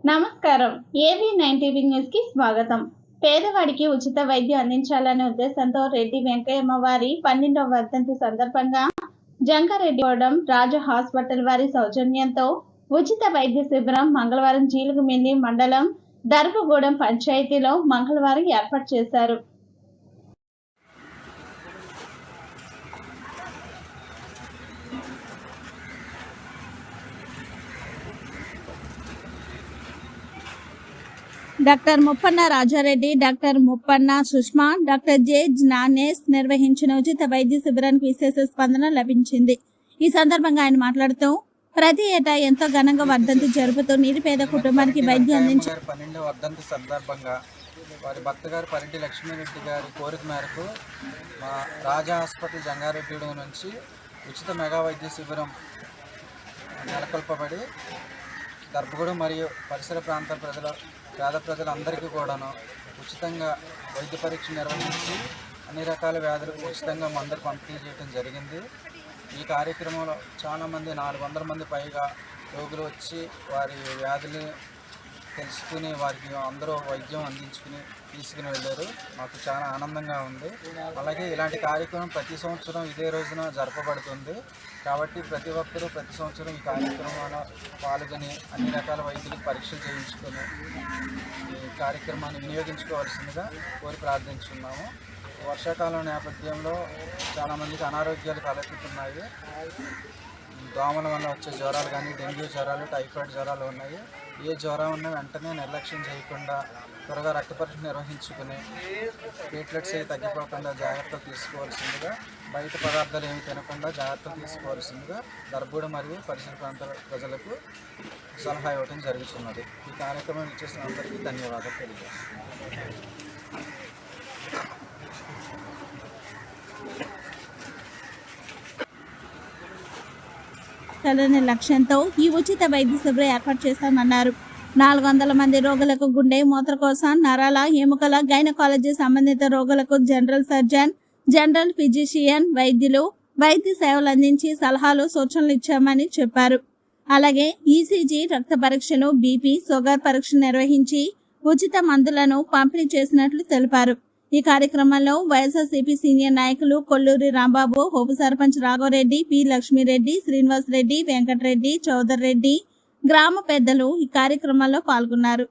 నమస్కారం. ఏవీ9 TV news కి స్వాగతం. పేదవాడికి ఉచిత వైద్యం అందించాలనే ఉద్దేశంతో రెడ్డి వెంకయ్యమ్మ వారి 12వ వర్ధంతి సందర్భంగా జంగారెడ్డిగూడెం రాజా హాస్పిటల్ వారి సౌజన్యంతో ఉచిత వైద్య శిబిరం మంగళవారం జీలుగుమిల్లి మండలం దర్భగూడెం పంచాయతీలో మంగళవారం ఏర్పాటు చేశారు. Doctor Muppanna Rajareddy, doctor Muppanna Sushma, doctor J Gnanesh నిర్వహించిన ఉచిత వైద్య శిబిరానికి విశేష స్పందన లభించింది. ఈ సందర్భంగా ఆయన మాట్లాడుతూ ప్రతి ఏటా ఎంతో ఘనంగా వర్ధంతి జరుపుతూ నిరుపేద కుటుంబానికి వైద్యం అందించారు. 12వ వర్ధంతి సందర్భంగా వారి భర్త గారు పరిటి లక్ష్మీరెడ్డి గారి కోరిక మేరకు మా రాజా హాస్పిటల్ జంగారెడ్డి నుంచి ఉచిత మెగా వైద్య శిబిరం నెలకొల్పబడి దర్భగూడెం మరియు పరిసర ప్రాంత పేద ప్రజలందరికీ కూడాను ఉచితంగా వైద్య పరీక్ష నిర్వహించి అన్ని రకాల వ్యాధులకు ఉచితంగా మందులు పంపిణీ చేయడం జరిగింది. ఈ కార్యక్రమంలో చాలామంది 400 మంది పైగా రోగులు వచ్చి వారి వ్యాధులు తెలుసుకుని వారికి అందరూ వైద్యం అందించుకుని తీసుకుని వెళ్ళారు. మాకు చాలా ఆనందంగా ఉంది. అలాగే ఇలాంటి కార్యక్రమం ప్రతి సంవత్సరం ఇదే రోజున జరపబడుతుంది. కాబట్టి ప్రతి ఒక్కరూ ప్రతి సంవత్సరం ఈ కార్యక్రమంలో పాల్గొని అన్ని రకాల వైద్యులకు పరీక్షలు చేయించుకొని ఈ కార్యక్రమాన్ని వినియోగించుకోవాల్సిందిగా కోరి ప్రార్థించున్నాము. వర్షాకాలం నేపథ్యంలో చాలామందికి అనారోగ్యాలు తలెత్తుతున్నాయి. దోమల వల్ల వచ్చే జ్వరాలు కానీ డెంగ్యూ జ్వరాలు, టైఫాయిడ్ జ్వరాలు ఉన్నాయి. ఏ జ్వరం ఉన్నా వెంటనే నిర్లక్ష్యం చేయకుండా త్వరగా రక్త పరీక్ష నిర్వహించుకుని ప్లేట్లెట్స్ అవి తగ్గిపోకుండా జాగ్రత్తలు తీసుకోవాల్సిందిగా, బయట పదార్థాలు ఏమి తినకుండా జాగ్రత్తలు తీసుకోవాల్సిందిగా దర్భగూడెం మరియు పరిసర ప్రాంతాల ప్రజలకు సలహా ఇవ్వడం జరుగుతున్నది. ఈ కార్యక్రమం ఇచ్చేసిన అందరికీ ధన్యవాదాలు తెలియజేస్తున్నాను. లక్ష్యంతో ఈ ఉచిత వైద్య శిబిరం ఏర్పాటు చేశామన్నారు. 400 మంది రోగులకు గుండె, మూత్రకోశ, నరాల, ఎముకల, గైనకాలజీ సంబంధిత రోగులకు జనరల్ సర్జన్, జనరల్ ఫిజిషియన్ వైద్యులు వైద్య సేవలు అందించి సలహాలు, సూచనలు ఇచ్చామని చెప్పారు. అలాగే ఈసీజీ, రక్త పరీక్షలు, బీపీ, షుగర్ పరీక్ష నిర్వహించి ఉచిత మందులను పంపిణీ చేసినట్లు తెలిపారు. ఈ కార్యక్రమంలో వైఎస్ఆర్సీపీ సీనియర్ నాయకులు కొల్లూరి రాంబాబు, ఉప సర్పంచ్ రాఘవరెడ్డి, పి లక్ష్మీరెడ్డి, శ్రీనివాస్ రెడ్డి, వెంకటరెడ్డి, చౌదర్ రెడ్డి, గ్రామ పెద్దలు ఈ కార్యక్రమంలో పాల్గొన్నారు.